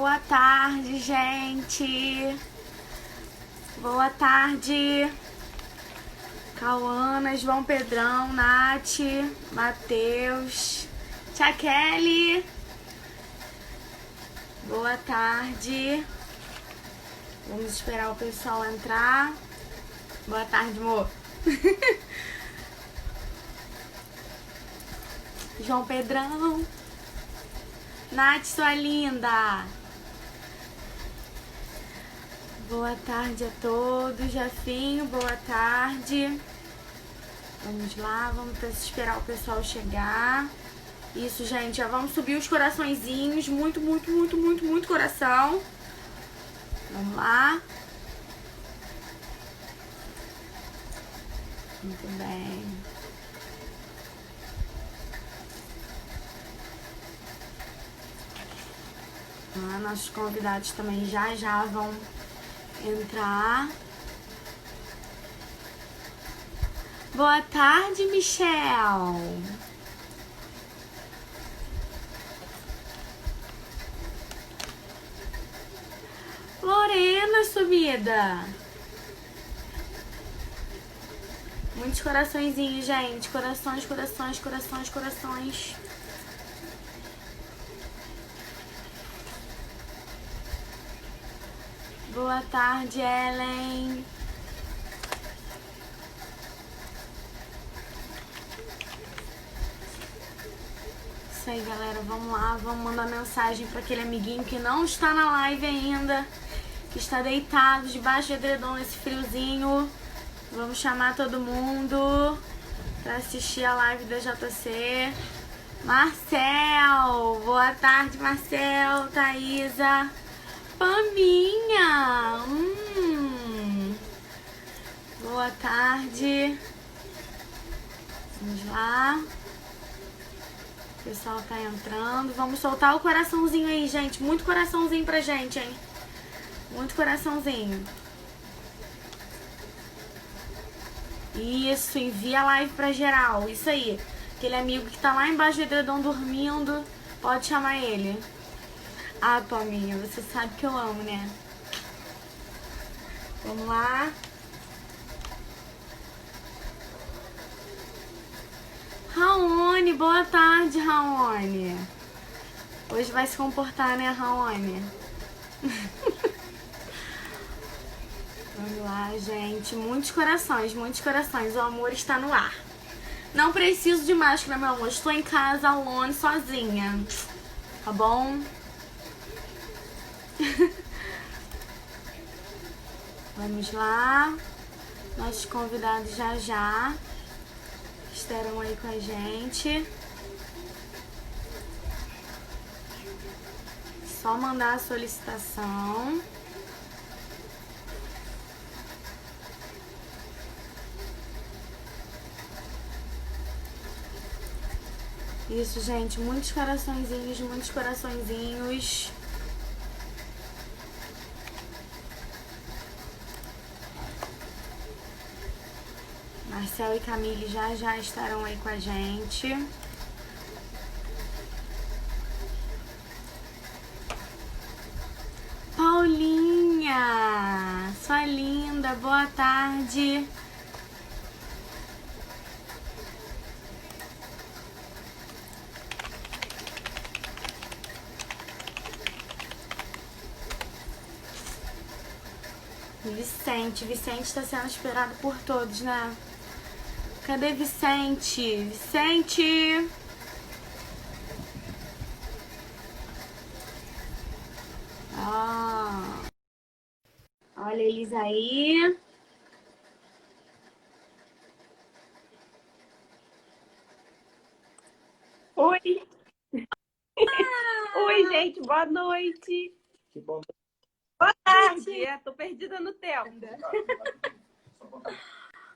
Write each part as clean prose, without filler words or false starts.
Boa tarde, gente. Boa tarde. Cauana, João Pedrão, Nath, Matheus, Tia Kelly. Boa tarde. Vamos esperar o pessoal entrar. Boa tarde, amor. João Pedrão. Nath, sua linda. Boa tarde a todos. Jefinho, boa tarde. Vamos lá, vamos esperar o pessoal chegar. Isso, gente, já vamos subir os coraçõezinhos. Muito, muito, muito, muito, muito coração. Vamos lá. Muito bem. Nossos convidados também já vão entrar. Boa tarde, Michel. Lorena, sumida. Muitos coraçõezinhos, gente. Corações, corações, corações, corações. Boa tarde, Ellen. Isso aí, galera. Vamos lá. Vamos mandar mensagem para aquele amiguinho que não está na live ainda, que está deitado debaixo de edredom nesse friozinho. Vamos chamar todo mundo para assistir a live da JC. Marcel. Boa tarde, Marcel. Thaisa. Paminha! Boa tarde. Vamos lá. O pessoal tá entrando. Vamos soltar o coraçãozinho aí, gente. Muito coraçãozinho pra gente, hein? Muito coraçãozinho. Isso, envia a live pra geral. Isso aí. Aquele amigo que tá lá embaixo do edredom dormindo, pode chamar ele. Ah, Palminha, você sabe que eu amo, né? Vamos lá. Raoni, boa tarde, Raoni. Hoje vai se comportar, né, Raoni? Vamos lá, gente. Muitos corações, muitos corações. O amor está no ar. Não preciso de máscara, meu amor. Estou em casa, alone, sozinha. Tá bom? Vamos lá. Nossos convidados já estarão aí com a gente. Só mandar a solicitação. Isso, gente. Muitos coraçõezinhos, muitos coraçõezinhos. Marcel e Camille já estarão aí com a gente. Paulinha, sua linda, boa tarde. Vicente está sendo esperado por todos, né? Cadê Vicente? Vicente! Olha eles aí. Oi! Oi, gente, boa noite. Que bom. Boa tarde. Tô perdida no tempo.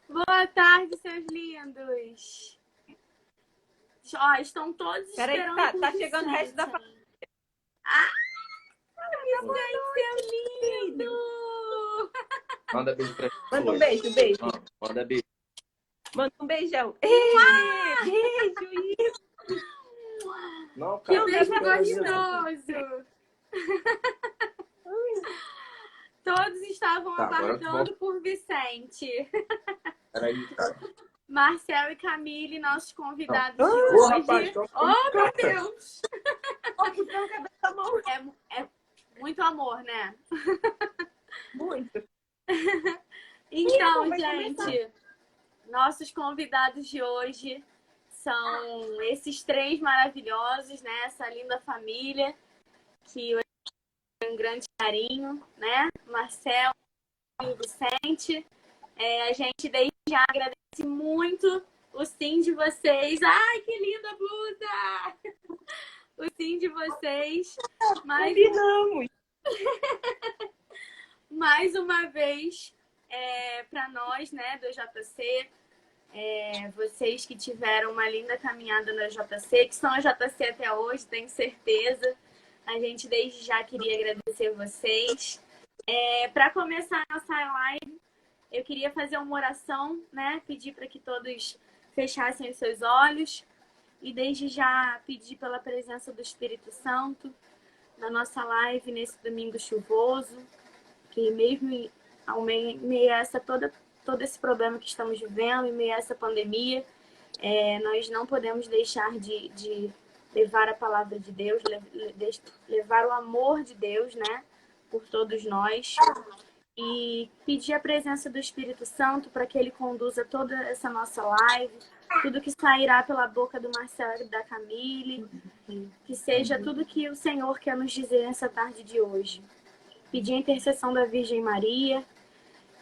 Boa tarde, seus lindos. Ó, estão todos esperando. Peraí, tá chegando o resto da família. Vicente, seu lindo! Manda beijo pra Manda um beijo, beijo. Manda beijo. Manda um beijão. Beijo, isso. Não, Que cara, beijo não, gostoso! Todos estavam Tá, agora tu aguardando por Vicente. Peraí, cara. Marcel e Camille, nossos convidados de Ô, hoje. rapaz, tô Oh, meu Deus! Ó, que branca dessa mão. É muito amor, né? Muito. Então, vai gente, nossos convidados de hoje são esses três maravilhosos, né? Essa linda família que eu tenho um grande carinho, né? Marcel e Vicente. A gente desde já agradece muito o sim de vocês. Ai, que linda blusa! O sim de vocês. Combinamos. Mais uma vez, para nós, né, do JC, vocês que tiveram uma linda caminhada no JC, que estão no JC até hoje, tenho certeza. A gente desde já queria agradecer vocês. Para começar a nossa live, eu queria fazer uma oração, né? Pedir para que todos fechassem os seus olhos e desde já pedir pela presença do Espírito Santo na nossa live nesse domingo chuvoso, que mesmo ao meio a todo esse problema que estamos vivendo, em meio a essa pandemia, nós não podemos deixar de levar a palavra de Deus, levar o amor de Deus, né, por todos nós. E pedir a presença do Espírito Santo para que ele conduza toda essa nossa live, tudo que sairá pela boca do Marcelo e da Camille, que seja tudo que o Senhor quer nos dizer nessa tarde de hoje. Pedir a intercessão da Virgem Maria,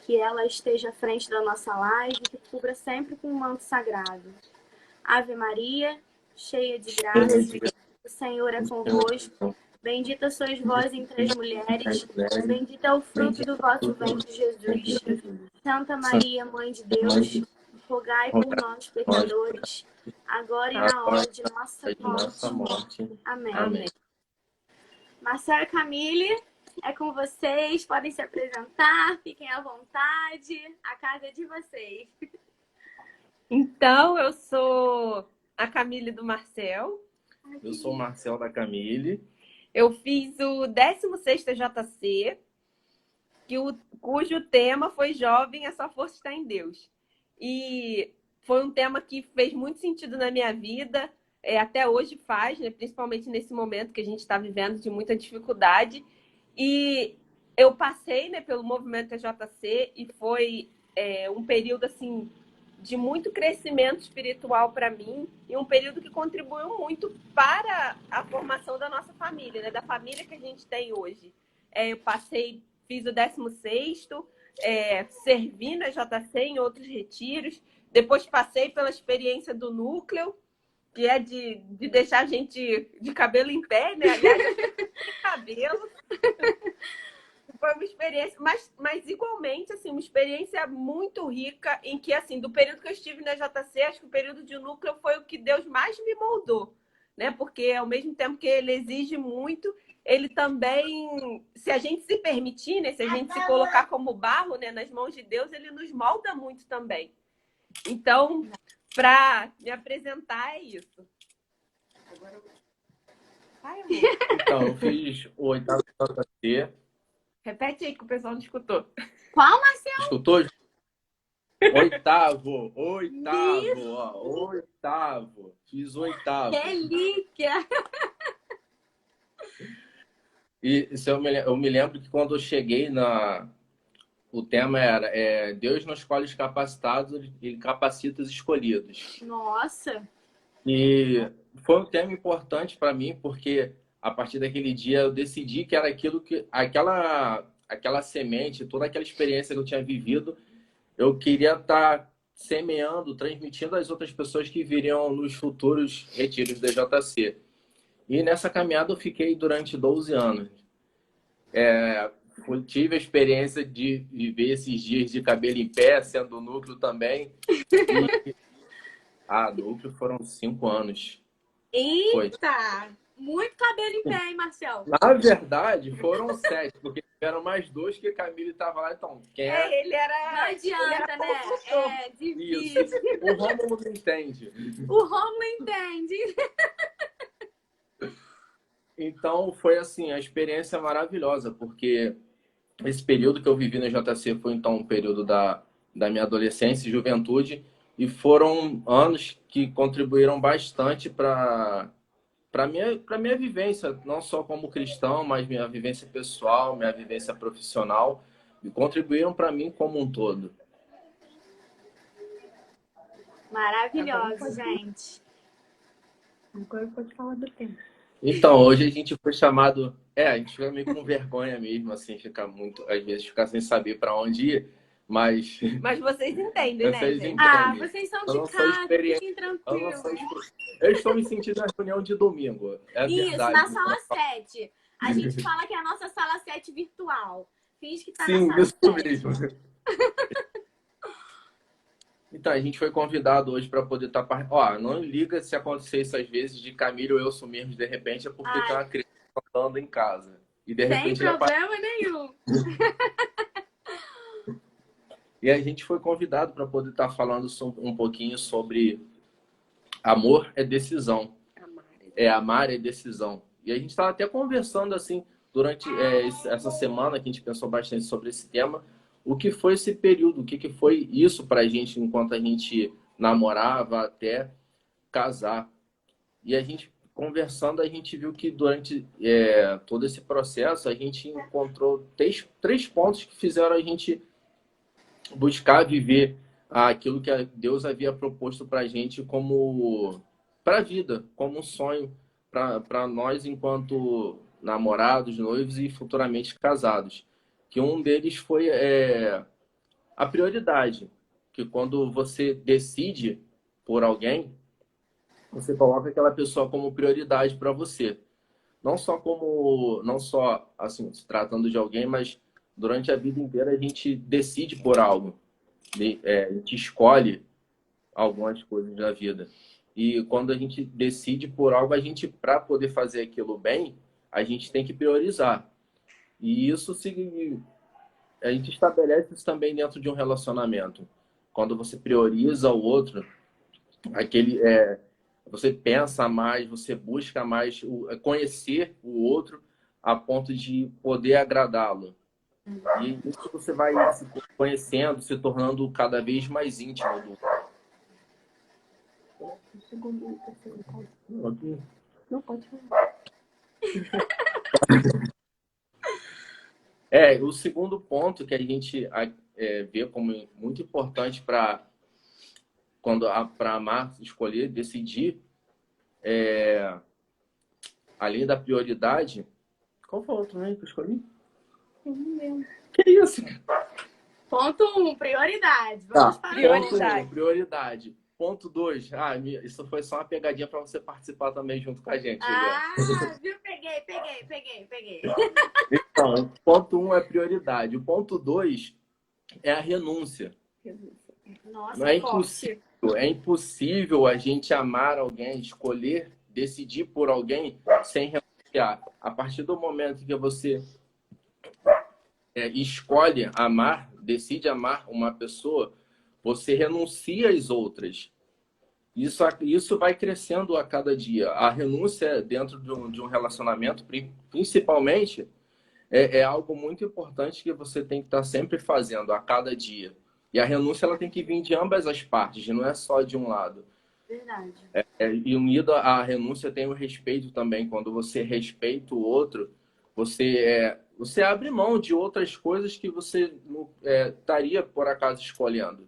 que ela esteja à frente da nossa live, que cubra sempre com um manto sagrado. Ave Maria, cheia de graça, o Senhor é convosco. Bendita sois vós entre as mulheres, bendito é o fruto do vosso ventre, Jesus. Santa Maria, Mãe de Deus, rogai por nós, pecadores, agora e na hora de nossa morte. Amém. Marcel e Camille, é com vocês, podem se apresentar, fiquem à vontade, a casa é de vocês. Então, eu sou a Camille do Marcel. Eu sou o Marcel da Camille. Eu fiz o 16º JC, cujo tema foi Jovem, a sua força está em Deus. E foi um tema que fez muito sentido na minha vida, até hoje faz, né? Principalmente nesse momento que a gente está vivendo de muita dificuldade. E eu passei, né, pelo movimento JC e foi um período assim de muito crescimento espiritual para mim e um período que contribuiu muito para a formação da nossa família, né? Da família que a gente tem hoje. Eu fiz o 16º, servi na JC em outros retiros, depois passei pela experiência do núcleo, que é de deixar a gente de cabelo em pé, né? Aliás, eu tenho cabelo. Foi uma experiência, mas igualmente, assim, uma experiência muito rica em que, assim, do período que eu estive na JC, acho que o período de núcleo foi o que Deus mais me moldou, né? Porque ao mesmo tempo que ele exige muito, ele também, se a gente se permitir, né? Se a gente se colocar como barro, né, nas mãos de Deus, ele nos molda muito também. Então, para me apresentar, é isso. Agora vai, amor. Então, eu fiz o 8º JC. Repete aí que o pessoal não escutou. Qual, Marcel? Escutou? Oitavo, ó, 8º. Fiz o 8º. Relíquia! E isso eu me lembro que quando eu cheguei o tema era Deus não escolhe os capacitados, ele capacita os escolhidos. Nossa! E foi um tema importante para mim, porque a partir daquele dia eu decidi que era aquela semente, toda aquela experiência que eu tinha vivido, eu queria estar semeando, transmitindo às outras pessoas que viriam nos futuros retiros da JC. E nessa caminhada eu fiquei durante 12 anos. Tive a experiência de viver esses dias de cabelo em pé, sendo núcleo também. E núcleo foram 5 anos. Eita! Muito cabelo em pé, hein, Marcel? Na verdade, foram 7, porque tiveram mais 2 que a Camille estava lá. Então, ele era... Não adianta, né? É difícil. Isso. O Rômulo não entende. O Rômulo entende. Então, foi assim, a experiência maravilhosa, porque esse período que eu vivi na JC foi, então, um período da minha adolescência e juventude, e foram anos que contribuíram bastante para minha vivência, não só como cristão, mas minha vivência pessoal, minha vivência profissional, e contribuíram para mim como um todo. Maravilhoso, gente. Agora pode falar do tema. Então, hoje a gente foi chamado. A gente fica meio com vergonha mesmo, assim, fica muito, às vezes, ficar sem saber para onde ir, mas Mas vocês entendem, né, vocês gente? entendem. Vocês são Eu não de sou casa, experiente. fiquem Eu não tranquilos. sou Eu estou me sentindo na reunião de domingo. É Isso, verdade. na sala 7. A gente fala que é a nossa sala 7 virtual. Finge que tá Sim, na sala isso 7. mesmo. Então, a gente foi convidado hoje para poder estar. Ó, não liga se acontecer isso às vezes de Camilo ou eu sumirmos de repente, é porque tem uma criança andando em casa. E de Sem repente ele aparece. problema nenhum. E a gente foi convidado para poder estar falando um pouquinho sobre amor é decisão. Amar é decisão. E a gente estava até conversando assim durante essa semana que a gente pensou bastante sobre esse tema. O que foi esse período? O que foi isso para a gente enquanto a gente namorava até casar? E a gente conversando, a gente viu que durante todo esse processo a gente encontrou três pontos que fizeram a gente buscar viver aquilo que Deus havia proposto para a gente como para a vida, como um sonho para nós enquanto namorados, noivos e futuramente casados. Que um deles foi a prioridade, que quando você decide por alguém, você coloca aquela pessoa como prioridade para você. Não só assim, se tratando de alguém, mas durante a vida inteira a gente decide por algo. A gente escolhe algumas coisas na vida. E quando a gente decide por algo, para poder fazer aquilo bem, a gente tem que priorizar. E isso a gente estabelece isso também dentro de um relacionamento. Quando você prioriza o outro, você pensa mais, você busca mais conhecer o outro a ponto de poder agradá-lo. E isso você vai se conhecendo, se tornando cada vez mais íntimo do outro. Não pode falar. O segundo ponto que a gente vê como muito importante para amar, escolher, decidir, além da prioridade, qual foi o outro mesmo que eu escolhi? Que isso? Ponto 1, prioridade. Vamos para Prioridade. Ponto 2. Isso foi só uma pegadinha para você participar também junto com a gente. Viu? Peguei. Então, ponto 1 é prioridade. O ponto 2 é a renúncia. Nossa, Não é impossível a gente amar alguém, escolher, decidir por alguém sem renunciar. A partir do momento que você escolhe amar, decide amar uma pessoa, você renuncia às outras. Isso vai crescendo a cada dia. A renúncia dentro de um relacionamento, principalmente, é algo muito importante que você tem que estar sempre fazendo a cada dia. E a renúncia ela tem que vir de ambas as partes, não é só de um lado. Verdade. E unido à renúncia tem o respeito também. Quando você respeita o outro, você abre mão de outras coisas que você estaria, por acaso, escolhendo.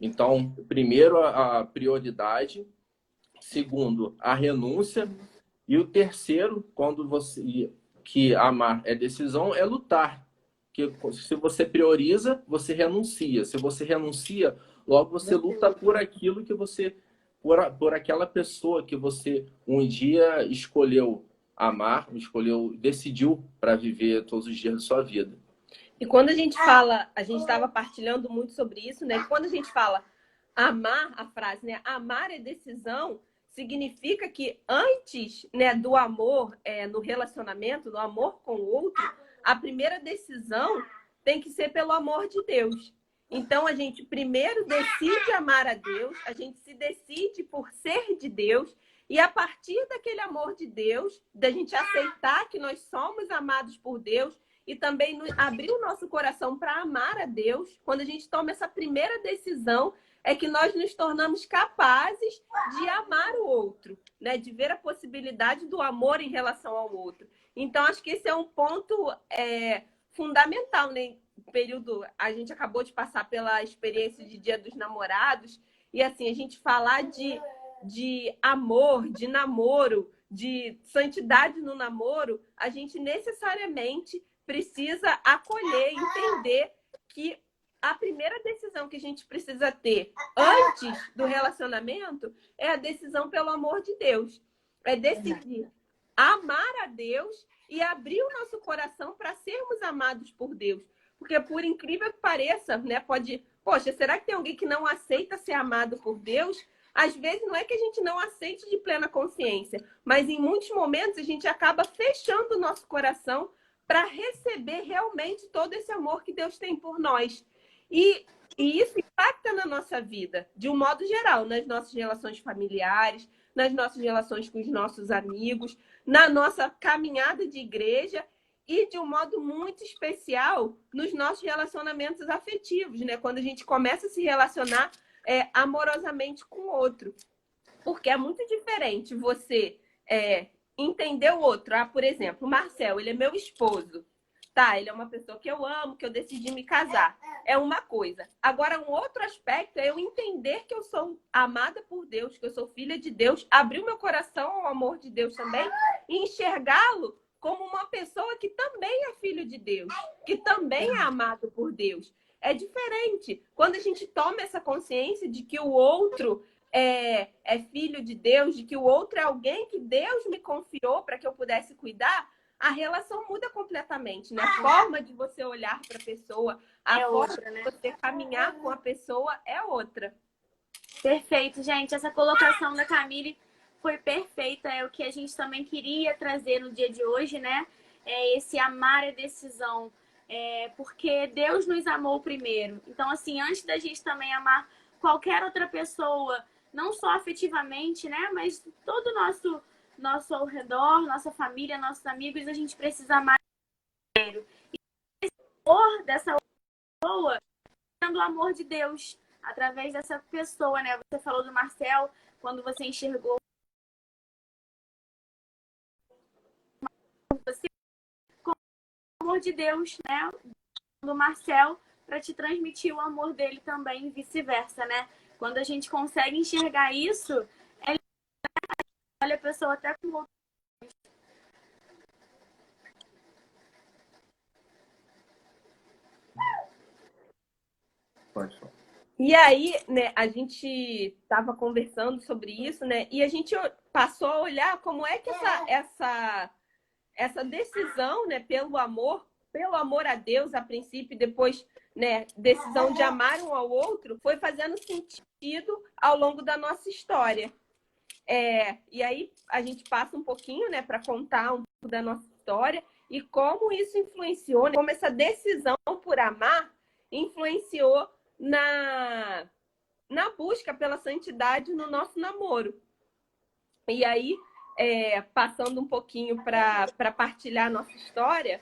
Então, primeiro, a prioridade. Segundo, a renúncia. E o terceiro, que amar é decisão, é lutar. Que se você prioriza, você renuncia. Se você renuncia, logo você luta por aquilo que você... Por aquela pessoa que você um dia escolheu amar, decidiu para viver todos os dias da sua vida. E quando a gente fala, a gente estava partilhando muito sobre isso, né? Quando a gente fala amar, a frase, né? Amar é decisão, significa que antes, né, do amor no relacionamento, do amor com o outro, a primeira decisão tem que ser pelo amor de Deus. Então, a gente primeiro decide amar a Deus, a gente se decide por ser de Deus, e a partir daquele amor de Deus, da gente aceitar que nós somos amados por Deus e também abrir o nosso coração para amar a Deus. Quando a gente toma essa primeira decisão, é que nós nos tornamos capazes de amar o outro, né? De ver a possibilidade do amor em relação ao outro. Então, acho que esse é um ponto fundamental, né? Período, a gente acabou de passar pela experiência de Dia dos Namorados, e assim, a gente falar de amor, de namoro, de santidade no namoro, a gente necessariamente precisa acolher, entender que a primeira decisão que a gente precisa ter antes do relacionamento é a decisão pelo amor de Deus. É decidir amar a Deus e abrir o nosso coração para sermos amados por Deus. Porque, por incrível que pareça, né, poxa, será que tem alguém que não aceita ser amado por Deus? Às vezes não é que a gente não aceite de plena consciência, mas em muitos momentos a gente acaba fechando o nosso coração para receber realmente todo esse amor que Deus tem por nós. E isso impacta na nossa vida, de um modo geral, nas nossas relações familiares, nas nossas relações com os nossos amigos, na nossa caminhada de igreja e, de um modo muito especial, nos nossos relacionamentos afetivos, né? Quando a gente começa a se relacionar amorosamente com o outro. Porque é muito diferente você entender o outro. Por exemplo, o Marcel, ele é meu esposo. Tá, ele é uma pessoa que eu amo, que eu decidi me casar. É uma coisa. Agora, um outro aspecto é eu entender que eu sou amada por Deus, que eu sou filha de Deus, abrir o meu coração ao amor de Deus também e enxergá-lo como uma pessoa que também é filho de Deus, que também é amado por Deus. É diferente. Quando a gente toma essa consciência de que o outro é filho de Deus, de que o outro é alguém que Deus me confiou para que eu pudesse cuidar, a relação muda completamente, né? A forma de você olhar para a pessoa, a forma outra, né? De você caminhar com a pessoa é outra. Perfeito, gente. Essa colocação da Camille foi perfeita. É o que a gente também queria trazer no dia de hoje, né? Esse amar é decisão. Porque Deus nos amou primeiro. Então, assim, antes da gente também amar qualquer outra pessoa, não só afetivamente, né? Mas todo o nosso ao redor, nossa família, nossos amigos, a gente precisa amar primeiro. E esse amor dessa pessoa sendo o amor de Deus, através dessa pessoa, né? Você falou do Marcel, quando você enxergou você com o amor de Deus, né? Do Marcel, para te transmitir o amor dele também e vice-versa, né? Quando a gente consegue enxergar isso, olha a pessoa até com outro. Pode falar. E aí, né, a gente estava conversando sobre isso, né? E a gente passou a olhar como é que essa decisão, né, pelo amor a Deus a princípio, depois, né, decisão de amar um ao outro, foi fazendo sentido ao longo da nossa história. E aí a gente passa um pouquinho, né, para contar um pouco da nossa história e como isso influenciou, né, como essa decisão por amar influenciou na busca pela santidade no nosso namoro. E aí, passando um pouquinho para partilhar a nossa história.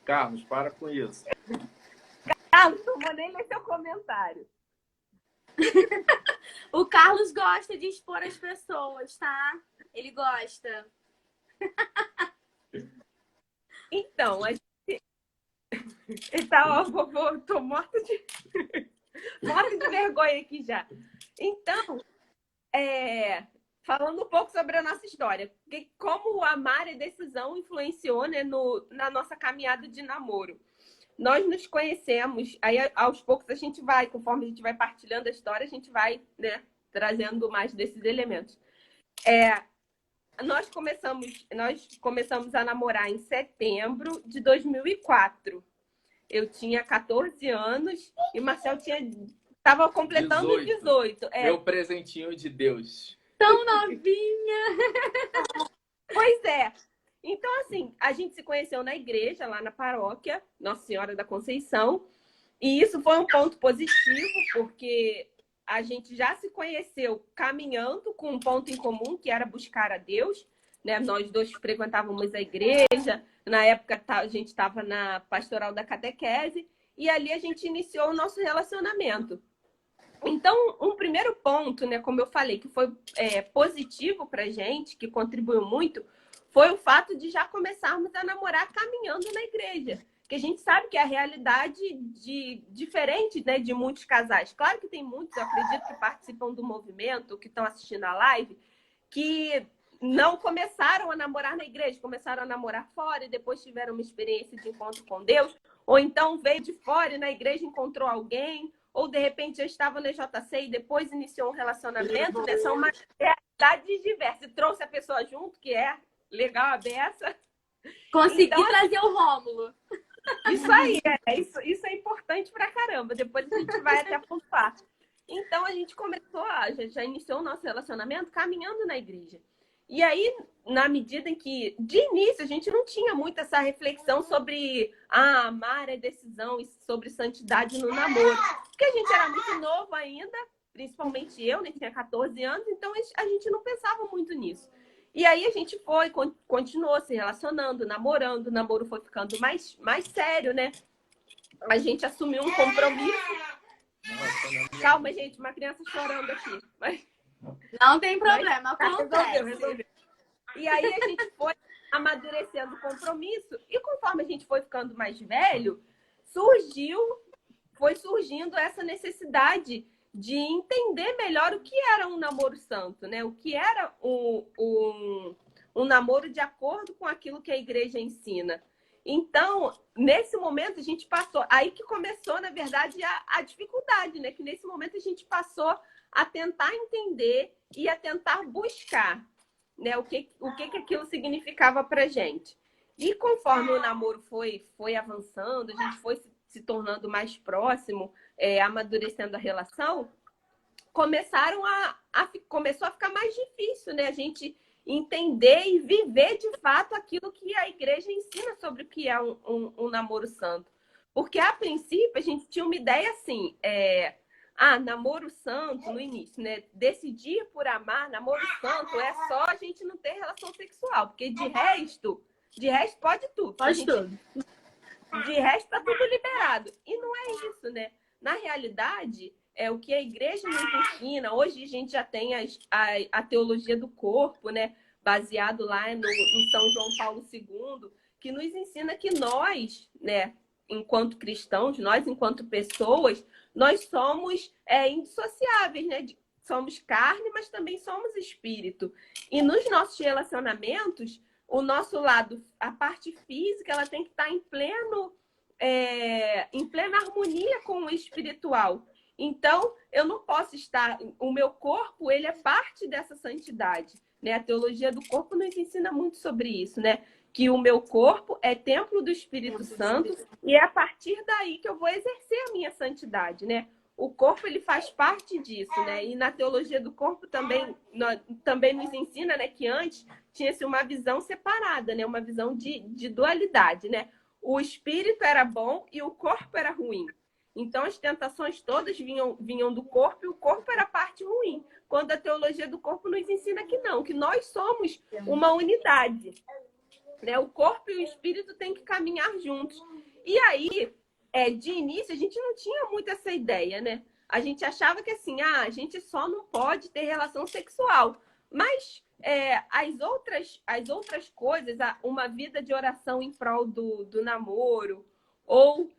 Carlos, para com isso. Carlos, não vou nem ler seu comentário. O Carlos gosta de expor as pessoas, tá? Ele gosta. Então, a gente... Então, tô morta de vergonha aqui já. Então, falando um pouco sobre a nossa história, como o amar e decisão influenciou, né, na nossa caminhada de namoro. Nós nos conhecemos, aí aos poucos a gente vai, conforme a gente vai partilhando a história, a gente vai, né, trazendo mais desses elementos. Nós começamos a namorar em setembro de 2004. Eu tinha 14 anos e o Marcel estava completando 18. Meu presentinho de Deus. Tão novinha! Pois é. Então, assim, a gente se conheceu na igreja, lá na paróquia, Nossa Senhora da Conceição. E isso foi um ponto positivo, porque a gente já se conheceu caminhando com um ponto em comum, que era buscar a Deus, né? Nós dois frequentávamos a igreja. Na época, a gente estava na pastoral da catequese. E ali a gente iniciou o nosso relacionamento. Então, um primeiro ponto, né, como eu falei, que foi positivo para a gente, que contribuiu muito, foi o fato de já começarmos a namorar caminhando na igreja. Porque a gente sabe que a realidade diferente, né, de muitos casais. Claro que tem muitos, eu acredito, que participam do movimento, que estão assistindo a live, que não começaram a namorar na igreja, começaram a namorar fora e depois tiveram uma experiência de encontro com Deus, ou então veio de fora e na igreja encontrou alguém, ou de repente já estava no JC e depois iniciou um relacionamento, né? São uma realidades diversas. E trouxe a pessoa junto, que é legal a beça. Consegui Então, trazer o Rômulo. Isso aí, isso é importante pra caramba. Depois a gente vai até pontuar. Então a gente começou, já iniciou o nosso relacionamento caminhando na igreja. E aí, na medida em que, de início, a gente não tinha muito essa reflexão sobre amar é decisão e sobre santidade no namoro. Porque a gente era muito novo ainda, principalmente eu, né? Tinha 14 anos, então a gente não pensava muito nisso. E aí a gente continuou se relacionando, namorando, o namoro foi ficando mais sério, né? A gente assumiu um compromisso. Calma, gente, uma criança chorando aqui. Não tem problema, acontece. Resolveu. E aí a gente foi amadurecendo o compromisso e conforme a gente foi ficando mais velho, foi surgindo essa necessidade de entender melhor o que era um namoro santo, né? O que era um namoro de acordo com aquilo que a igreja ensina. Então, nesse momento, a gente passou... Aí que começou, na verdade, a dificuldade, né? Que nesse momento a gente passou a tentar entender e a tentar buscar, né? O que aquilo significava pra gente. E conforme o namoro foi avançando, a gente foi se tornando mais próximo, amadurecendo a relação, começou a ficar mais difícil, né? A gente entender e viver de fato aquilo que a igreja ensina sobre o que é um namoro santo. Porque, a princípio, a gente tinha uma ideia assim, namoro santo no início, né? Decidir por amar, namoro santo, é só a gente não ter relação sexual, porque de resto pode tudo. Pode tudo. De resto tá tudo liberado. E não é isso, né? Na realidade, é o que a igreja nos ensina. Hoje a gente já tem a teologia do corpo, né? Baseado lá em São João Paulo II, que nos ensina que nós, né, enquanto cristãos, nós enquanto pessoas, nós somos indissociáveis, né? Somos carne, mas também somos espírito. E nos nossos relacionamentos, o nosso lado, a parte física, ela tem que estar em plena harmonia com o espiritual. Então, eu não posso estar... O meu corpo, ele é parte dessa santidade, né? A teologia do corpo nos ensina muito sobre isso, né? Que o meu corpo é templo do Espírito Santo e é a partir daí que eu vou exercer a minha santidade, né? O corpo, ele faz parte disso, né? E na teologia do corpo também nos ensina, né, que antes tinha-se uma visão separada, né? Uma visão de dualidade, né? O espírito era bom e o corpo era ruim. Então, as tentações todas vinham do corpo e o corpo era a parte ruim. Quando a teologia do corpo nos ensina que não, que nós somos uma unidade, né? O corpo e o espírito têm que caminhar juntos. E aí, de início, a gente não tinha muito essa ideia, né? A gente achava que assim, a gente só não pode ter relação sexual. Mas as outras coisas, uma vida de oração em prol do namoro, ou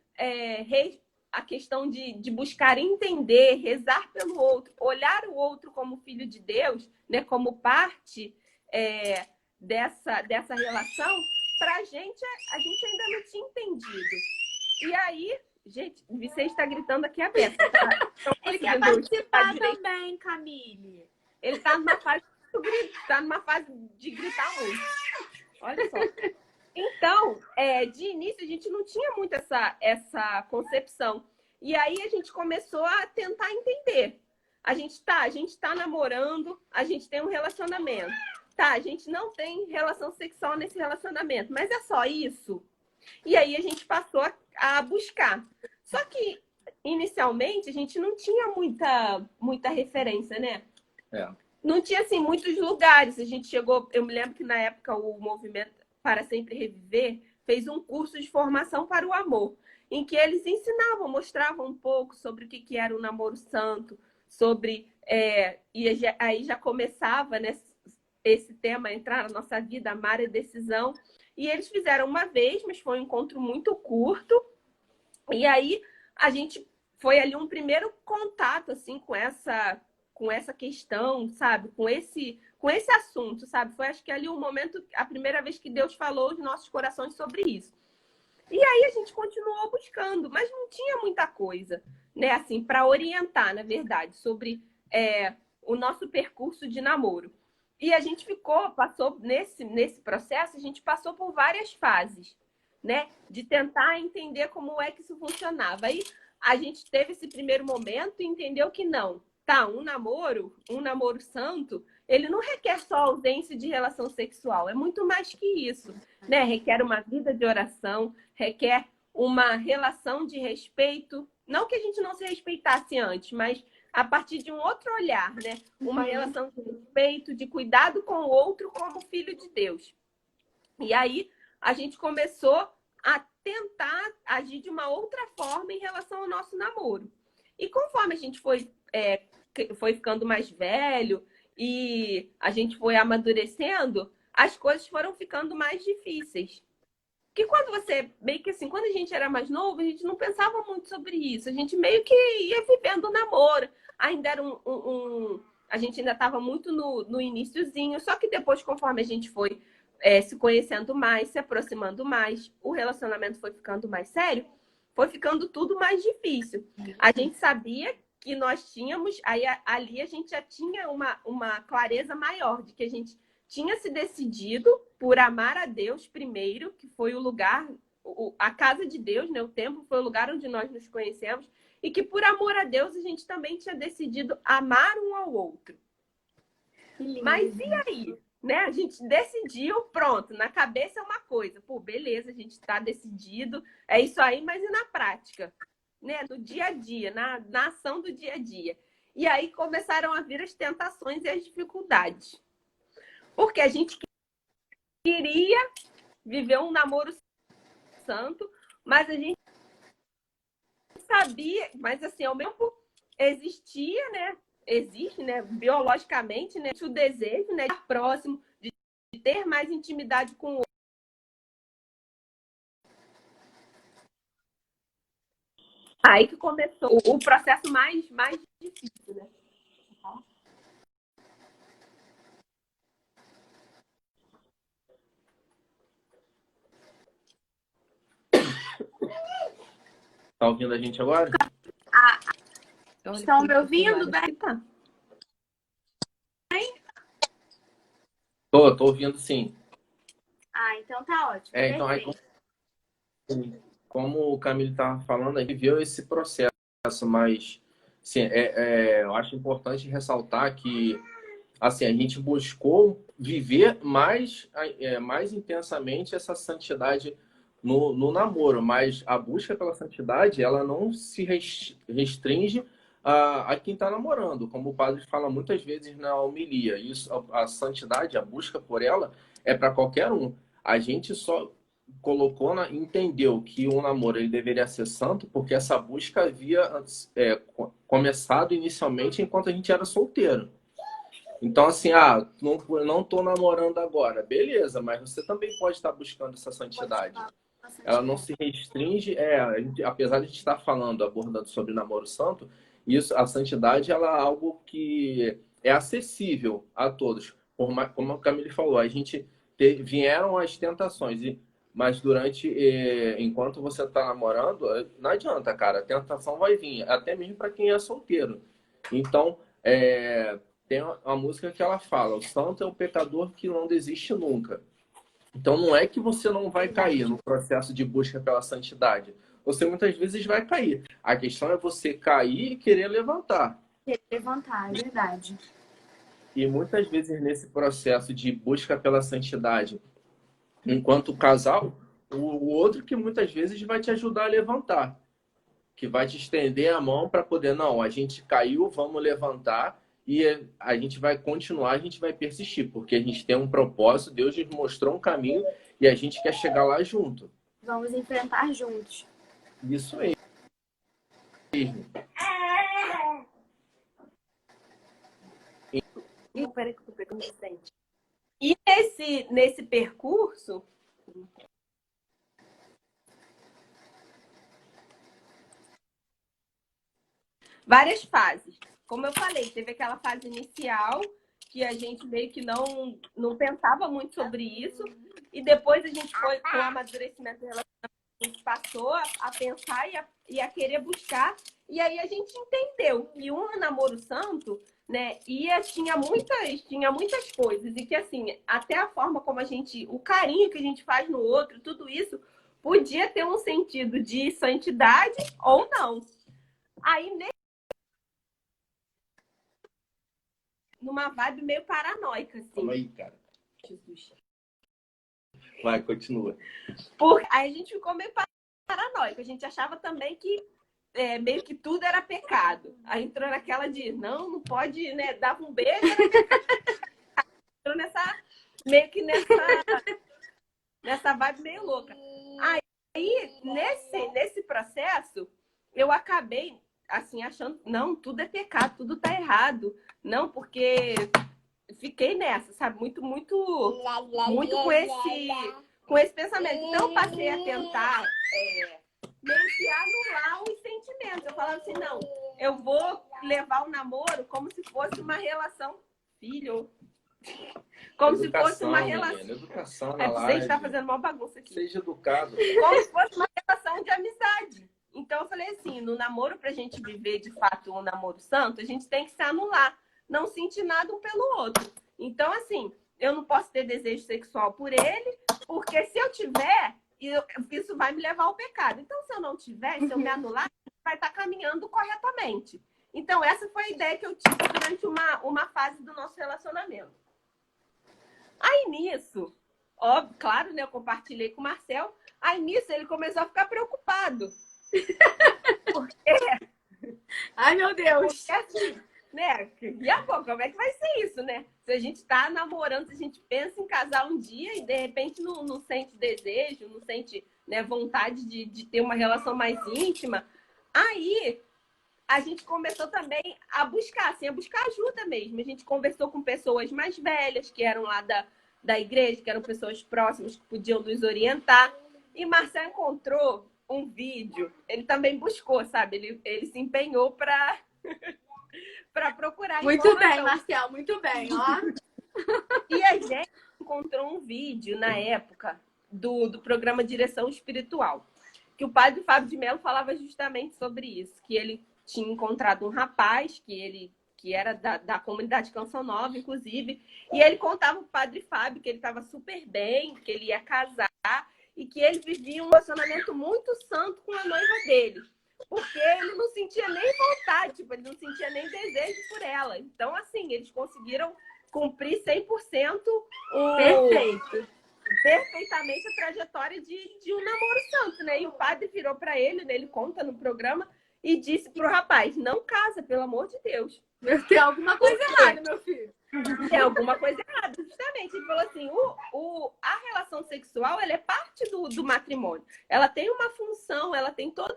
a questão de buscar entender, rezar pelo outro, olhar o outro como filho de Deus, né, como parte dessa relação, para a gente ainda não tinha entendido. E aí, gente, o Vicente está gritando aqui a beça. Tá? Ele quer participar também, Camille. Ele está numa fase de gritar muito. Olha só. Então, de início, a gente não tinha muito essa concepção. E aí, a gente começou a tentar entender. A gente tá namorando, a gente tem um relacionamento. Tá, a gente não tem relação sexual nesse relacionamento, mas é só isso? E aí, a gente passou a buscar. Só que, inicialmente, a gente não tinha muita referência, né? não tinha assim muitos lugares. A gente chegou, eu me lembro que na época o movimento Para Sempre Reviver fez um curso de formação para o amor, em que eles ensinavam, mostravam um pouco sobre o que era o namoro santo, sobre aí já começava, né, esse tema a entrar na nossa vida, amar é decisão. E eles fizeram uma vez, mas foi um encontro muito curto. E aí a gente foi ali um primeiro contato assim com essa questão, sabe? Com esse assunto, sabe? Foi acho que ali um momento, a primeira vez que Deus falou aos nossos corações sobre isso. E aí a gente continuou buscando, mas não tinha muita coisa, né? Assim, para orientar, na verdade, sobre o nosso percurso de namoro. E a gente passou nesse processo, a gente passou por várias fases, né? De tentar entender como é que isso funcionava. Aí a gente teve esse primeiro momento e entendeu que não. Tá, um namoro santo, ele não requer só ausência de relação sexual, é muito mais que isso, né? Requer uma vida de oração, requer uma relação de respeito, não que a gente não se respeitasse antes, mas a partir de um outro olhar, né? Uma relação de respeito, de cuidado com o outro como filho de Deus. E aí a gente começou a tentar agir de uma outra forma em relação ao nosso namoro. E conforme a gente foi ficando mais velho e a gente foi amadurecendo, as coisas foram ficando mais difíceis. Porque quando você, meio que assim, quando a gente era mais novo, a gente não pensava muito sobre isso. A gente meio que ia vivendo o namoro. Ainda era a gente ainda estava muito no iniciozinho, só que depois, conforme a gente foi se conhecendo mais, se aproximando mais, o relacionamento foi ficando mais sério, foi ficando tudo mais difícil. A gente sabia que nós tínhamos, aí ali a gente já tinha uma clareza maior de que a gente tinha se decidido por amar a Deus primeiro, que foi o lugar, a casa de Deus, né? O templo foi o lugar onde nós nos conhecemos, e que por amor a Deus a gente também tinha decidido amar um ao outro. Mas e aí? Né? A gente decidiu, pronto, na cabeça é uma coisa, pô, beleza, a gente está decidido, é isso aí, mas e na prática? Né? No dia a dia, na ação do dia a dia. E aí começaram a vir as tentações e as dificuldades. Porque a gente queria viver um namoro santo, mas a gente sabia, mas assim, ao mesmo tempo existia, né? Existe, né? Biologicamente, né? O desejo, né? De estar próximo, de ter mais intimidade com o outro. Aí que começou o processo mais difícil, né? Tá ouvindo a gente agora? Estão me ouvindo bem? Tá. Tô ouvindo sim. Ah, então tá ótimo. Então aí, como o Camilo estava falando, a gente viu esse processo, mas assim, eu acho importante ressaltar que assim, a gente buscou viver mais intensamente essa santidade no namoro, mas a busca pela santidade, ela não se restringe a quem está namorando, como o padre fala muitas vezes na homilia. Isso, a santidade, a busca por ela é para qualquer um. A gente só entendeu que o namoro ele deveria ser santo porque essa busca havia começado inicialmente enquanto a gente era solteiro. Então, assim, não tô namorando agora. Beleza, mas você também pode estar buscando essa santidade. Ela não se restringe, apesar de a gente estar abordando sobre namoro santo, a santidade ela é algo que é acessível a todos. Como a Camille falou, vieram as tentações, mas enquanto você está namorando, não adianta, cara, a tentação vai vir, até mesmo para quem é solteiro. Então, tem uma música que ela fala: o santo é o pecador que não desiste nunca. Então não é que você não vai cair no processo de busca pela santidade. Você muitas vezes vai cair. A questão é você cair e querer levantar. Querer levantar, é verdade. E muitas vezes nesse processo de busca pela santidade, enquanto casal, o outro que muitas vezes vai te ajudar a levantar. Que vai te estender a mão para poder, não, a gente caiu, vamos levantar e a gente vai continuar, a gente vai persistir, porque a gente tem um propósito, Deus nos mostrou um caminho e a gente quer chegar lá junto. Vamos enfrentar juntos. Isso mesmo. Peraí que eu tô pegando o dente. E nesse percurso, várias fases. Como eu falei, teve aquela fase inicial que a gente meio que não pensava muito sobre isso. E depois a gente foi, com o amadurecimento do relacionamento, a gente passou a pensar e a querer buscar. E aí a gente entendeu que um namoro santo, né, tinha muitas coisas. E que, assim, até a forma como o carinho que a gente faz no outro, tudo isso podia ter um sentido de santidade ou não. Aí, numa vibe meio paranoica, assim. Calma aí, cara. Jesus. Vai, continua. Aí a gente ficou meio paranoico. A gente achava também que meio que tudo era pecado. Aí entrou naquela de, não pode, né? Dava um beijo. Entrou meio que nessa vibe meio louca. Aí, nesse processo, eu acabei, assim, achando, não, tudo é pecado, tudo tá errado. Não, porque fiquei nessa, sabe? Muito com esse pensamento. Então, eu passei a tentar meio que anular os sentimentos. Eu falava assim, não, eu vou levar o namoro como se fosse uma relação, filho. Como se fosse uma relação. Menina, educação na Você live. está fazendo uma bagunça aqui. Seja educado. Como se fosse uma relação de amizade. Então, eu falei assim, no namoro, pra gente viver, de fato, um namoro santo, a gente tem que se anular. Não sentir nada um pelo outro. Então, assim, eu não posso ter desejo sexual por ele, porque se eu tiver, isso vai me levar ao pecado. Então, se eu não tiver, se eu me anular, vai estar caminhando corretamente. Então, essa foi a ideia que eu tive durante uma fase do nosso relacionamento. Aí, nisso, óbvio, claro, né, eu compartilhei com o Marcel. Aí, nisso, ele começou a ficar preocupado. Ai, meu Deus! Porque, assim, né? E agora, como é que vai ser isso, né? Se a gente tá namorando, se a gente pensa em casar um dia e de repente não sente desejo, não sente, né, vontade de ter uma relação mais íntima, aí a gente começou também a buscar, assim, a buscar ajuda mesmo. A gente conversou com pessoas mais velhas, que eram lá da igreja, que eram pessoas próximas, que podiam nos orientar. E Marcel encontrou um vídeo, ele também buscou, sabe? Ele se empenhou para procurar muito informação. Bem, Marcel, muito bem, ó. E a gente encontrou um vídeo na época do programa Direção Espiritual, que o padre Fábio de Mello falava justamente sobre isso, que ele tinha encontrado um rapaz que era da comunidade Canção Nova, inclusive, e ele contava pro padre Fábio que ele estava super bem, que ele ia casar e que ele vivia um relacionamento muito santo com a noiva dele. Porque ele não sentia nem vontade, tipo, ele não sentia nem desejo por ela. Então, assim, eles conseguiram cumprir 100% perfeitamente a trajetória de um namoro santo, né? E o padre virou para ele, né? Ele conta no programa e disse pro rapaz, não casa, pelo amor de Deus. Tem alguma coisa errada, meu filho. Tem alguma coisa errada, justamente. Ele falou assim, a relação sexual, ela é parte do matrimônio. Ela tem uma função, ela tem todo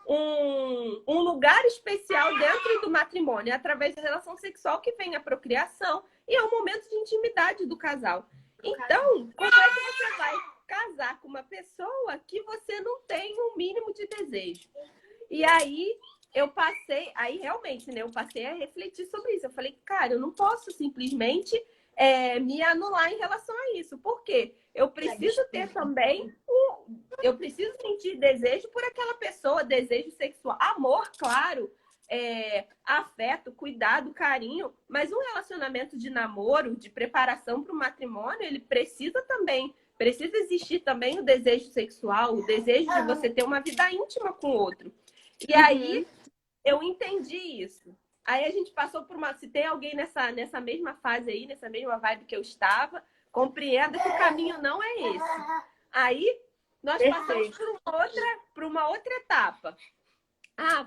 um lugar especial dentro do matrimônio. É através da relação sexual que vem a procriação e é um momento de intimidade do casal. Então, como é que você vai casar com uma pessoa que você não tem um mínimo de desejo? E aí, realmente, né? Eu passei a refletir sobre isso. Eu falei, cara, eu não posso simplesmente me anular em relação a isso. Por quê? Eu preciso ter também eu preciso sentir desejo por aquela pessoa, desejo sexual, amor, claro, afeto, cuidado, carinho, mas um relacionamento de namoro, de preparação para o matrimônio, ele precisa existir também o desejo sexual, o desejo de você ter uma vida íntima com o outro. E aí, eu entendi isso. Aí a gente passou por se tem alguém nessa mesma fase aí, nessa mesma vibe que eu estava, compreenda que o caminho não é esse. Aí, nós passamos por uma outra etapa.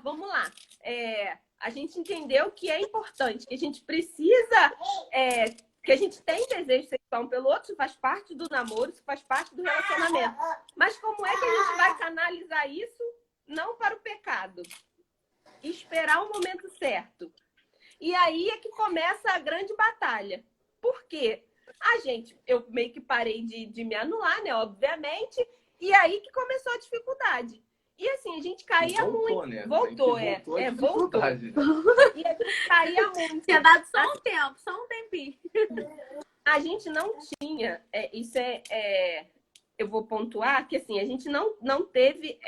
Vamos lá. a gente entendeu que é importante, que a gente precisa, que a gente tem desejo sexual um pelo outro, isso faz parte do namoro, isso faz parte do relacionamento. Mas como é que a gente vai canalizar isso não para o pecado? Esperar o momento certo. E aí é que começa a grande batalha. Por quê? Eu meio que parei de me anular, né? Obviamente. E aí que começou a dificuldade. E assim, a gente caía muito. Né? Voltou. E a gente caía muito. Tinha dado só um tempo, só um tempinho. A gente não tinha, eu vou pontuar que assim, a gente não teve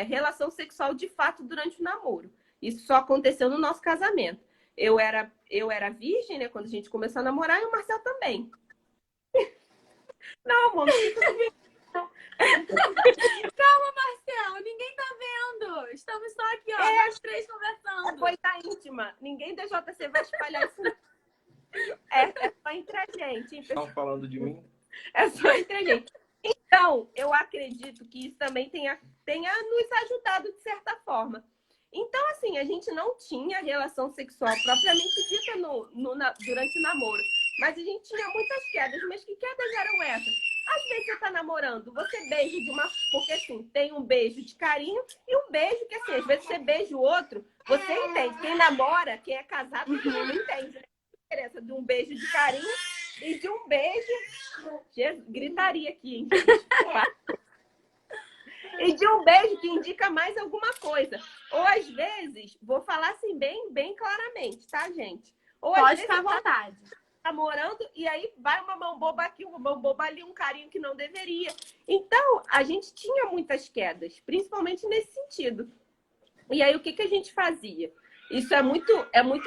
relação sexual de fato durante o namoro. Isso só aconteceu no nosso casamento. Eu era virgem, né, quando a gente começou a namorar, e o Marcel também. Não, amor, não fica comigo. Calma, Marcel, ninguém tá vendo. Estamos só aqui, ó, nós três conversando. Coisa íntima. Ninguém da JC vai espalhar isso. É só entre a gente. Estão falando de mim? É só entre a gente. Então, eu acredito que isso também tenha nos ajudado de certa forma. Então, assim, a gente não tinha relação sexual propriamente dita durante o namoro. Mas a gente tinha muitas quedas. Mas que quedas eram essas? Às vezes você tá namorando, você beija porque assim, tem um beijo de carinho e um beijo que assim, às vezes você beija o outro, você entende. Quem namora, quem é casado, todo mundo entende, né? A diferença de um beijo de carinho e de um beijo... Gritaria aqui, hein? E de um beijo que indica mais alguma coisa. Ou às vezes, vou falar assim bem claramente, tá, gente? Ou pode ficar à vontade. Namorando e aí vai uma mão boba aqui, uma mão boba ali, um carinho que não deveria. Então, a gente tinha muitas quedas, principalmente nesse sentido. E aí, o que a gente fazia? Isso é muito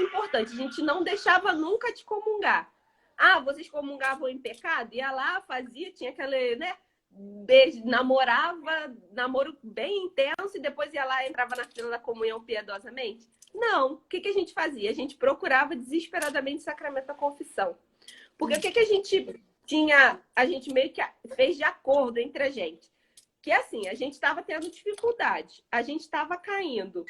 importante. A gente não deixava nunca de comungar. Ah, vocês comungavam em pecado? Ia lá, fazia, tinha aquele, né? Beijo, namoro bem intenso e depois ia lá e entrava na fila da comunhão piedosamente? Não. O que a gente fazia? A gente procurava desesperadamente o sacramento da confissão. Porque o que a gente tinha, a gente meio que fez de acordo entre a gente. Que assim, a gente estava tendo dificuldade, a gente estava caindo.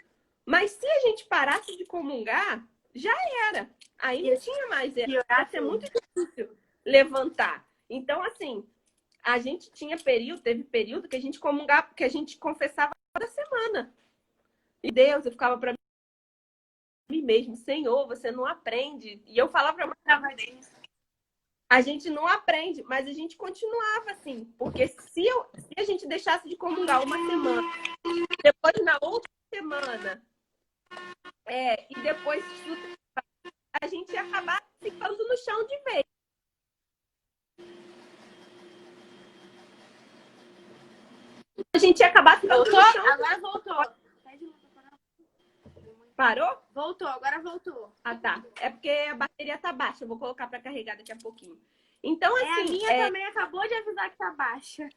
Mas se a gente parasse de comungar, já era. Aí não tinha mais. Ia ser muito difícil levantar. Então, assim, a gente teve período que a gente comungava, que a gente confessava toda semana. E Deus, eu ficava para mim mesmo, Senhor, você não aprende. E eu falava para a gente não aprende, mas a gente continuava assim. Porque se a gente deixasse de comungar uma semana, depois na outra semana, e depois a gente ia acabar ficando no chão de vez. A gente ia acabar ficando no chão. Agora voltou. Parou? Voltou, agora voltou. Ah, tá. É porque a bateria tá baixa. Eu vou colocar para carregar daqui a pouquinho. Então, assim... a minha também acabou de avisar que tá baixa.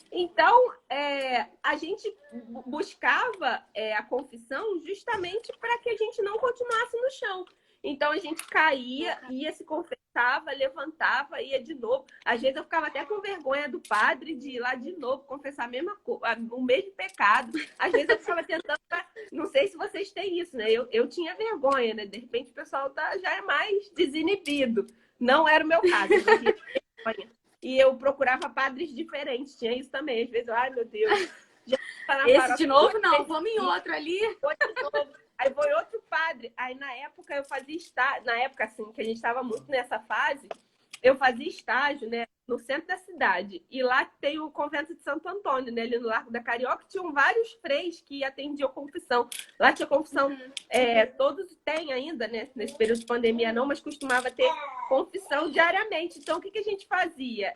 Então, a gente buscava a confissão justamente para que a gente não continuasse no chão. Então, a gente caía, ia, se confessava, levantava, ia de novo. Às vezes, eu ficava até com vergonha do padre de ir lá de novo, confessar a mesma coisa, o mesmo pecado. Às vezes, eu ficava tentando... Não sei se vocês têm isso, né? Eu tinha vergonha, né? De repente, o pessoal já é mais desinibido. Não era o meu caso. Eu tinha vergonha. E eu procurava padres diferentes. Tinha isso também. Às vezes, ai, meu Deus. Já tá esse de novo, não. Vamos em outro ali. Aí foi outro padre. Aí, na época, eu fazia estágio. Na época, assim, que a gente estava muito nessa fase, eu fazia estágio, né? No centro da cidade. E lá tem o convento de Santo Antônio, né? Ali no Largo da Carioca. Tinham vários freis que atendiam confissão. Lá tinha confissão. Todos têm ainda, né? Nesse período de pandemia, não. Mas costumava ter confissão diariamente. Então, o que a gente fazia?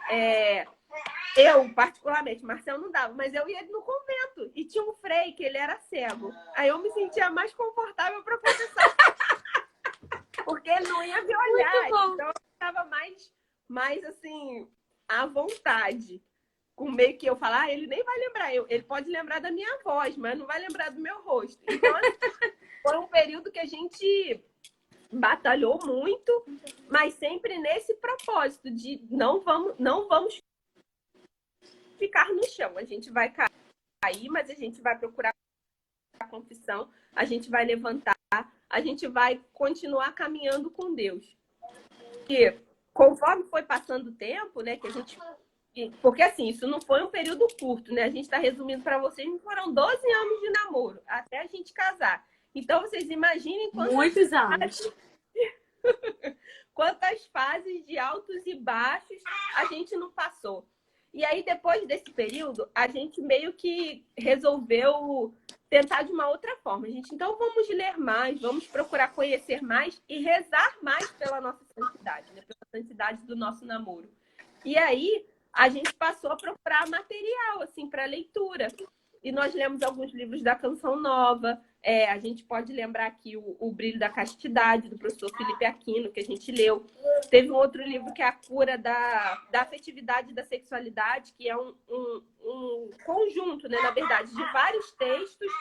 Eu, particularmente, Marcel não dava, mas eu ia no convento. E tinha um frei que ele era cego. Aí eu me sentia mais confortável para confessar. Porque ele não ia me olhar. Então eu estava mais assim, à vontade. Com meio que eu falar, ele nem vai lembrar. Ele pode lembrar da minha voz, mas não vai lembrar do meu rosto. Então, assim, foi um período que a gente batalhou muito, mas sempre nesse propósito de não vamos ficar no chão. A gente vai cair, mas a gente vai procurar a confissão, a gente vai levantar, a gente vai continuar caminhando com Deus. E conforme foi passando o tempo, né, que a gente... Porque, assim, isso não foi um período curto, né? A gente está resumindo para vocês, foram 12 anos de namoro, até a gente casar. Então, vocês imaginem muitos anos. Quantas fases de altos e baixos a gente não passou. E aí, depois desse período, a gente meio que resolveu tentar de uma outra forma. Então, vamos ler mais, vamos procurar conhecer mais e rezar mais pela nossa santidade, né? Pela santidade do nosso namoro. E aí, a gente passou a procurar material, assim, para leitura. E nós lemos alguns livros da Canção Nova. A gente pode lembrar aqui o Brilho da Castidade, do professor Felipe Aquino, que a gente leu. Teve um outro livro que é A Cura da Afetividade e da Sexualidade, que é um conjunto, né, na verdade, de vários textos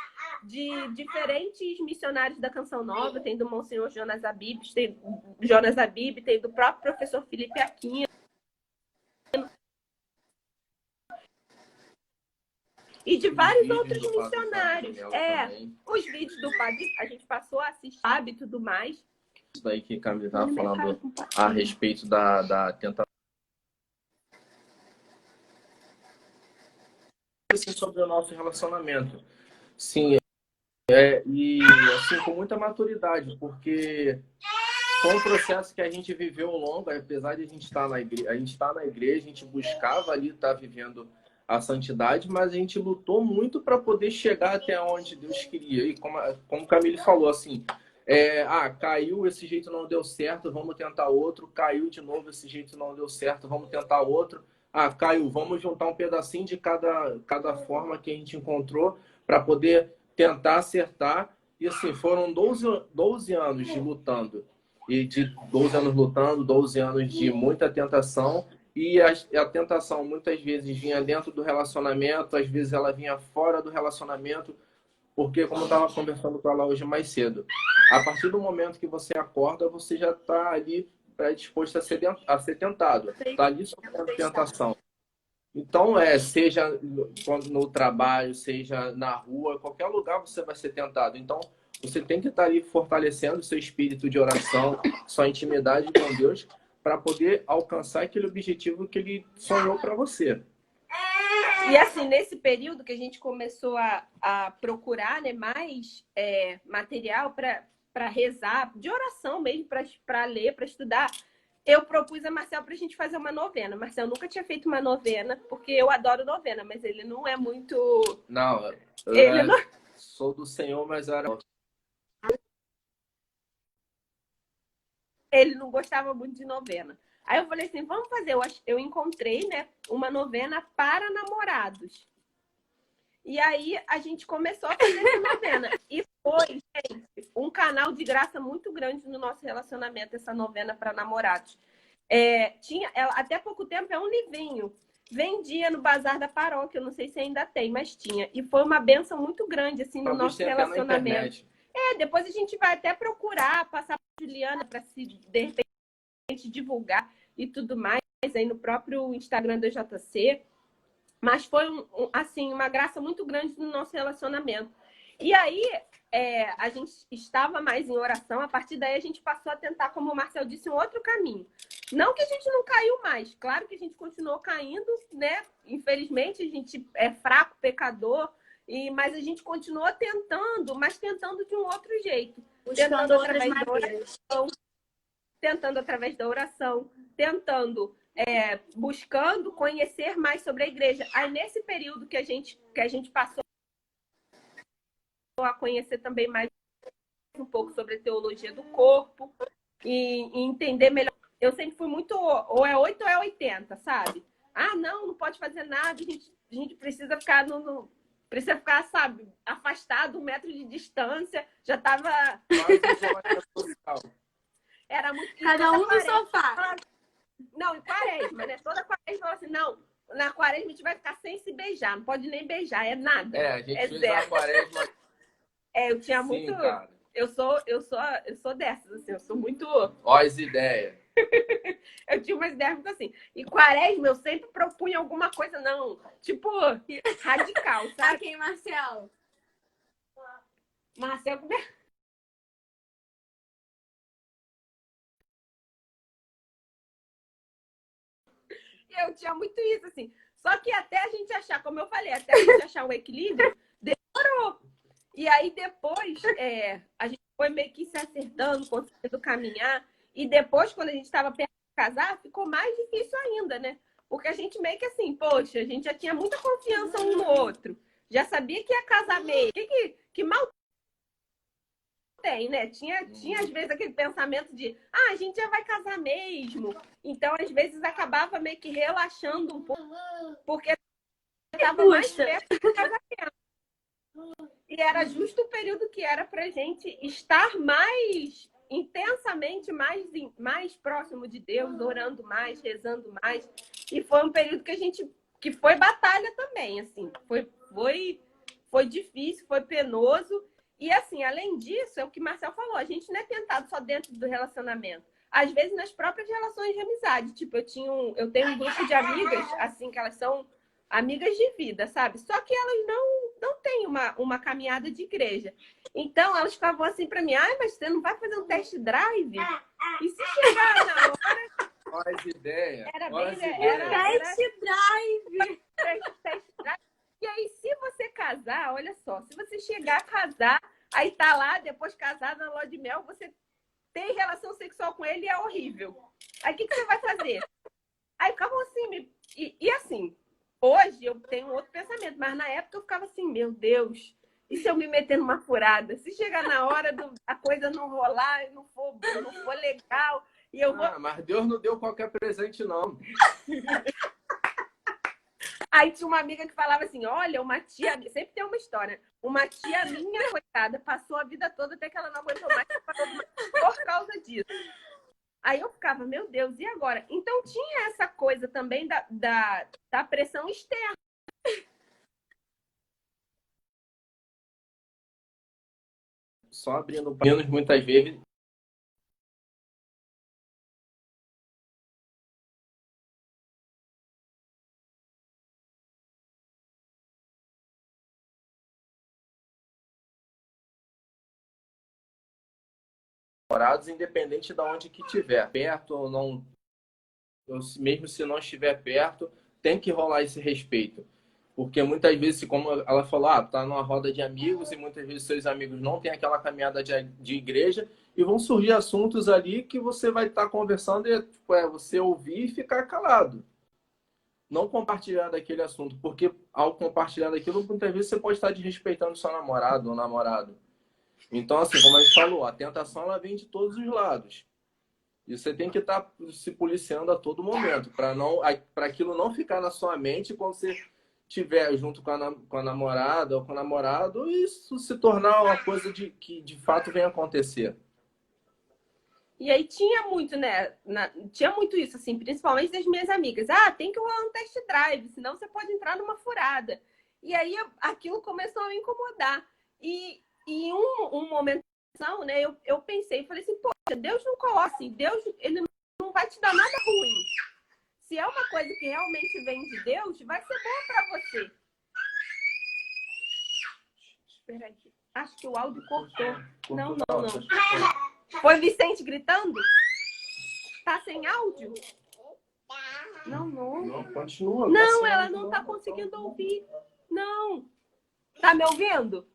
de diferentes missionários da Canção Nova. Tem do Monsenhor Jonas Abib, tem do próprio professor Felipe Aquino. E de vários outros missionários. Os vídeos do Padre, a gente passou a assistir e tudo mais. Isso daí que a Camila estava falando a respeito da tentação. Assim, sobre o nosso relacionamento. Sim, e assim, com muita maturidade, porque foi um processo que a gente viveu longo, apesar de a gente estar na igreja, a gente buscava ali estar vivendo a santidade, mas a gente lutou muito para poder chegar até onde Deus queria. E como o Camille falou, assim, caiu, esse jeito não deu certo, vamos tentar outro. Caiu de novo, esse jeito não deu certo, vamos tentar outro. Caiu, vamos juntar um pedacinho de cada forma que a gente encontrou para poder tentar acertar. E assim, foram 12 anos de lutando. E de 12 anos lutando, 12 anos de muita tentação. E a tentação muitas vezes vinha dentro do relacionamento, às vezes ela vinha fora do relacionamento, porque, como eu estava conversando com ela hoje mais cedo, a partir do momento que você acorda, você já está ali predisposto a ser tentado. Está ali sofrendo tentação. Então, seja no trabalho, seja na rua, qualquer lugar você vai ser tentado. Então, você tem que estar ali fortalecendo o seu espírito de oração, sua intimidade com Deus, para poder alcançar aquele objetivo que ele sonhou para você. E assim, nesse período que a gente começou a procurar, né, mais material para rezar, de oração mesmo, para ler, para estudar, eu propus a Marcel para a gente fazer uma novena. Marcel nunca tinha feito uma novena, porque eu adoro novena, mas ele não é muito... Não, não... sou do Senhor, mas era... Ele não gostava muito de novena. Aí eu falei assim, vamos fazer. Eu encontrei, né, uma novena para namorados. E aí a gente começou a fazer essa novena. E foi, gente, um canal de graça muito grande no nosso relacionamento, essa novena para namorados. Até pouco tempo é um livrinho. Vendia no bazar da paróquia, eu não sei se ainda tem, mas tinha. E foi uma bênção muito grande assim, no nosso relacionamento. Depois a gente vai até procurar, passar para a Juliana para se, de repente, divulgar e tudo mais aí no próprio Instagram do JC. Mas foi, assim, uma graça muito grande no nosso relacionamento. E aí, a gente estava mais em oração. A partir daí, a gente passou a tentar, como o Marcel disse, um outro caminho. Não que a gente não caiu mais. Claro que a gente continuou caindo, né? Infelizmente, a gente é fraco, pecador. Mas a gente continua tentando, mas tentando de um outro jeito. Tentando através da oração, buscando conhecer mais sobre a igreja. Aí, nesse período que a gente passou a conhecer também mais um pouco sobre a teologia do corpo e entender melhor. Eu sempre fui muito ou é 8 ou é 80, sabe? Não pode fazer nada, a gente precisa ficar precisa ficar, sabe, afastado 1 metro de distância. Já tava... Era muito... Cada um no sofá. Não, em quaresma, né? Toda quaresma falou assim, não, na quaresma a gente vai ficar sem se beijar, não pode nem beijar, é nada. A gente fez a quaresma. Eu tinha Sim, muito... Cara. Eu sou dessas, assim, eu sou muito... Ó as ideias. Eu tinha umas ideias muito assim. E quaresma, eu sempre propunha alguma coisa, não, tipo, radical, sabe? Quem, Marcelo? Marcel, eu tinha muito isso, assim. Só que até a gente achar, como eu falei, até a gente achar o equilíbrio, demorou. E aí depois a gente foi meio que se acertando, conseguindo caminhar. E depois, quando a gente estava perto de casar, ficou mais difícil ainda, né? Porque a gente meio que assim, poxa, a gente já tinha muita confiança um no outro. Já sabia que ia casar mesmo. Que mal tem, né? Tinha às vezes aquele pensamento de, a gente já vai casar mesmo. Então, às vezes, acabava meio que relaxando um pouco, porque estava mais perto do casamento. E era justo o período que era pra gente estar mais intensamente, mais próximo de Deus, orando mais, rezando mais. E foi um período que foi batalha também, assim. Foi difícil, foi penoso. E assim, além disso, é o que o Marcel falou, a gente não é tentado só dentro do relacionamento. Às vezes nas próprias relações de amizade. Tipo, eu tenho um grupo de amigas, assim, que elas são amigas de vida, sabe? Só que elas não têm uma caminhada de igreja. Então, elas ficavam assim para mim, mas você não vai fazer um test drive? E se chegar na hora... Olha as ideias. Era Test drive! Test drive. E aí, se você casar, olha só, se você chegar a casar, aí tá lá, depois casada na lua de mel, você tem relação sexual com ele e é horrível. Aí o que você vai fazer? Aí ficavam assim, e assim, hoje eu tenho outro pensamento, mas na época eu ficava assim, meu Deus, e se eu me meter numa furada? Se chegar na hora a coisa não rolar, não for legal, e eu vou... Mas Deus não deu qualquer presente, não. Aí tinha uma amiga que falava assim, olha, uma tia... Sempre tem uma história. Uma tia minha, coitada, passou a vida toda até que ela não aguentou mais por causa disso. Aí eu ficava, meu Deus, e agora? Então tinha essa coisa também da pressão externa. Só abrindo menos muitas vezes. Namorados, independente de onde que tiver, perto ou não, mesmo se não estiver perto, tem que rolar esse respeito. Porque muitas vezes, como ela falou, tá numa roda de amigos e muitas vezes seus amigos não têm aquela caminhada de igreja e vão surgir assuntos ali que você vai estar conversando e você ouvir e ficar calado. Não compartilhar daquele assunto, porque ao compartilhar daquilo, muitas vezes você pode estar desrespeitando seu namorado ou namorado. Então, assim, como a gente falou, a tentação ela vem de todos os lados. E você tem que estar se policiando a todo momento, para aquilo não ficar na sua mente quando você estiver junto com a namorada ou com o namorado, e isso se tornar uma coisa que de fato vem acontecer. E aí tinha muito, né? Tinha muito isso, assim, principalmente das minhas amigas. Tem que rolar um test drive, senão você pode entrar numa furada. E aí aquilo começou a me incomodar. E em um momento, né, eu pensei, falei assim, poxa, Deus não coloca assim, Deus, ele não vai te dar nada ruim. Se é uma coisa que realmente vem de Deus, vai ser boa para você. Espera aí. Acho que o áudio cortou. Não. Foi Vicente gritando? Tá sem áudio? Não, continua. Não, ela não tá conseguindo ouvir. Não. Tá me ouvindo?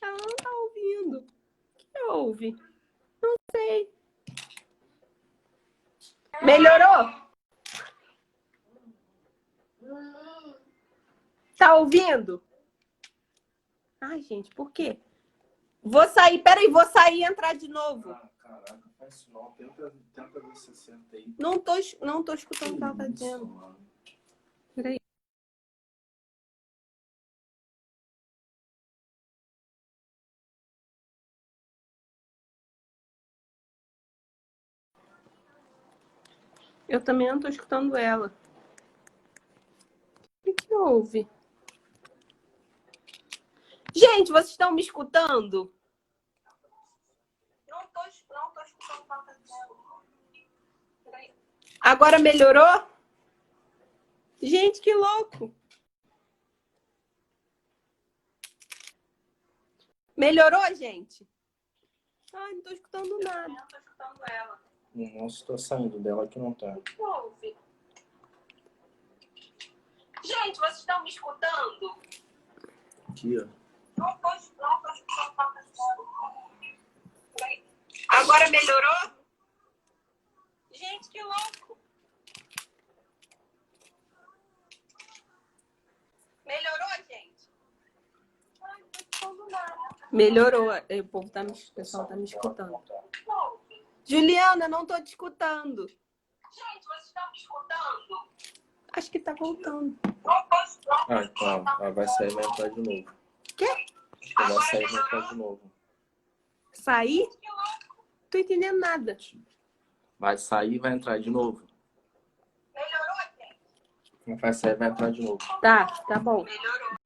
Ela não tá ouvindo. O que ouve? Não sei. Melhorou? Tá ouvindo? Ai, gente, por quê? Vou sair, peraí, vou sair e entrar de novo. Caraca, faz isso não. Tenta ver se senta aí. Não tô escutando o que ela tá dizendo. Peraí. Eu também não tô escutando ela. O que houve? Gente, vocês estão me escutando? Não tô escutando o que ela tá dizendo. Agora melhorou? Gente, que louco! Melhorou, gente? Ai, não tô escutando nada. Não tô escutando ela. Nossa, tô saindo dela que não tá. O que houve? Gente, vocês estão me escutando? Aqui, ó. Não tô escutando. Agora melhorou? Gente, que louco. Melhorou, gente? Ai, não tô escutando nada. Melhorou. O povo tá o pessoal tá me escutando. O que houve? Juliana, não tô te escutando. Gente, vocês estão me escutando? Acho que tá voltando. Não tô escutando. Ah, então. Ela vai sair e vai entrar de novo. Quê? Acho que ela vai sair e vai entrar de novo. Sair? Tô entendendo nada. Vai sair e vai entrar de novo. Melhorou, gente? Vai sair e vai entrar de novo. Tá bom. Melhorou.